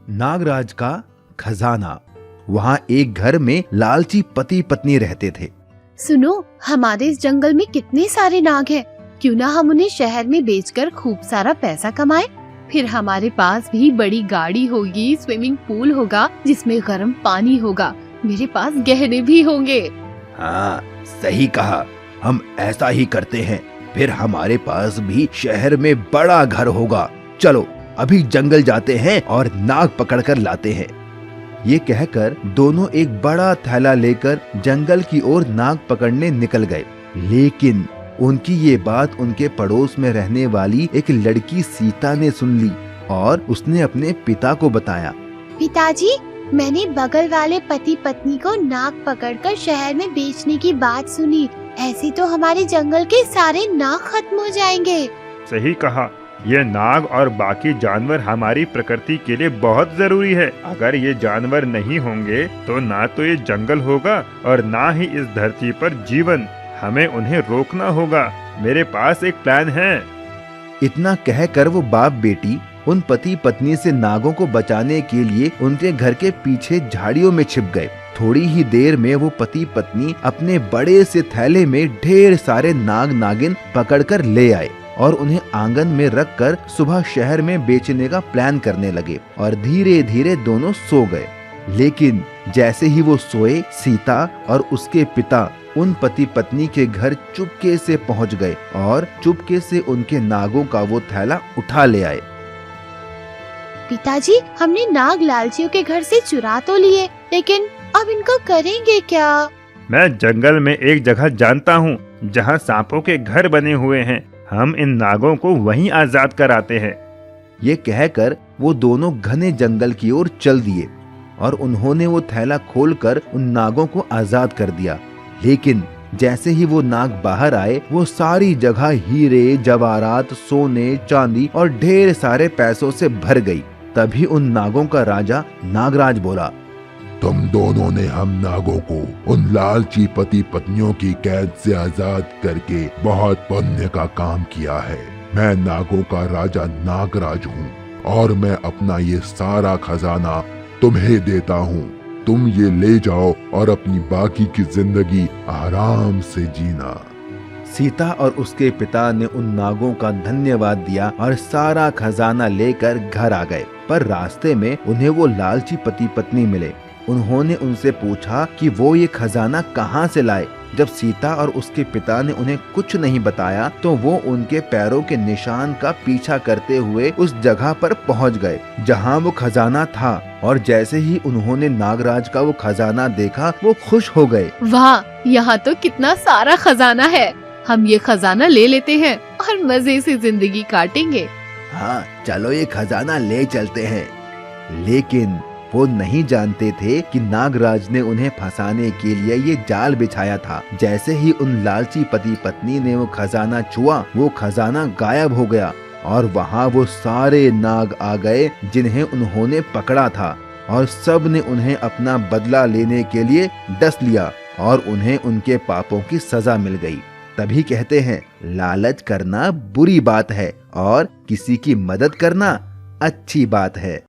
नागराज का खजाना। वहाँ एक घर में लालची पति पत्नी रहते थे। सुनो, हमारे इस जंगल में कितने सारे नाग हैं। क्यों ना हम उन्हें शहर में बेचकर खूब सारा पैसा कमाएं। फिर हमारे पास भी बड़ी गाड़ी होगी, स्विमिंग पूल होगा जिसमें गर्म पानी होगा, मेरे पास गहने भी होंगे। हाँ, सही कहा, हम ऐसा ही करते हैं। फिर हमारे पास भी शहर में बड़ा घर होगा। चलो अभी जंगल जाते हैं और नाग पकड़कर लाते हैं। ये कहकर दोनों एक बड़ा थैला लेकर जंगल की ओर नाग पकड़ने निकल गए। लेकिन उनकी ये बात उनके पड़ोस में रहने वाली एक लड़की सीता ने सुन ली और उसने अपने पिता को बताया। पिताजी, मैंने बगल वाले पति पत्नी को नाग पकड़कर शहर में बेचने की बात सुनी। ऐसे तो हमारे जंगल के सारे नाग खत्म हो जाएंगे। सही कहा, ये नाग और बाकी जानवर हमारी प्रकृति के लिए बहुत जरूरी है। अगर ये जानवर नहीं होंगे तो ना तो ये जंगल होगा और ना ही इस धरती पर जीवन। हमें उन्हें रोकना होगा। मेरे पास एक प्लान है। इतना कहकर वो बाप बेटी उन पति पत्नी से नागों को बचाने के लिए उनके घर के पीछे झाड़ियों में छिप गए। थोड़ी ही देर में वो पति पत्नी अपने बड़े से थैले में ढेर सारे नाग नागिन पकड़कर ले आए और उन्हें आंगन में रखकर सुबह शहर में बेचने का प्लान करने लगे और धीरे धीरे दोनों सो गए। लेकिन जैसे ही वो सोए, सीता और उसके पिता उन पति पत्नी के घर चुपके से पहुंच गए और चुपके से उनके नागों का वो थैला उठा ले आए। पिताजी, हमने नाग लालचियों के घर से चुरा तो लिए, लेकिन अब इनको करेंगे क्या? मैं जंगल में एक जगह जानता हूँ जहाँ सांपों के घर बने हुए हैं। हम इन नागों को वहीं आजाद कराते हैं। ये कहकर वो दोनों घने जंगल की ओर चल दिए और उन्होंने वो थैला खोलकर उन नागों को आजाद कर दिया। लेकिन जैसे ही वो नाग बाहर आए, वो सारी जगह हीरे जवाहरात, सोने, चांदी और ढेर सारे पैसों से भर गई। तभी उन नागों का राजा नागराज बोला, तुम दोनों ने हम नागों को उन लालची पति पत्नियों की कैद से आजाद करके बहुत पुण्य का काम किया है। मैं नागों का राजा नागराज हूँ और मैं अपना ये सारा खजाना तुम्हें देता हूँ। तुम ये ले जाओ और अपनी बाकी की जिंदगी आराम से जीना। सीता और उसके पिता ने उन नागों का धन्यवाद दिया और सारा खजाना लेकर घर आ गए। पर रास्ते में उन्हें वो लालची पति पत्नी मिले। उन्होंने उनसे पूछा कि वो ये खजाना कहाँ से लाए। जब सीता और उसके पिता ने उन्हें कुछ नहीं बताया तो वो उनके पैरों के निशान का पीछा करते हुए उस जगह पर पहुँच गए जहाँ वो खजाना था। और जैसे ही उन्होंने नागराज का वो खजाना देखा, वो खुश हो गए। वाह, यहाँ तो कितना सारा खजाना है। हम ये खजाना ले लेते हैं और मजे से जिंदगी काटेंगे। हाँ, चलो ये खजाना ले चलते हैं। लेकिन वो नहीं जानते थे कि नागराज ने उन्हें फंसाने के लिए ये जाल बिछाया था। जैसे ही उन लालची पति पत्नी ने वो खजाना छुआ, वो खजाना गायब हो गया और वहाँ वो सारे नाग आ गए जिन्हें उन्होंने पकड़ा था और सब ने उन्हें अपना बदला लेने के लिए डस लिया और उन्हें उनके पापों की सजा मिल गई। तभी कहते हैं, लालच करना बुरी बात है और किसी की मदद करना अच्छी बात है।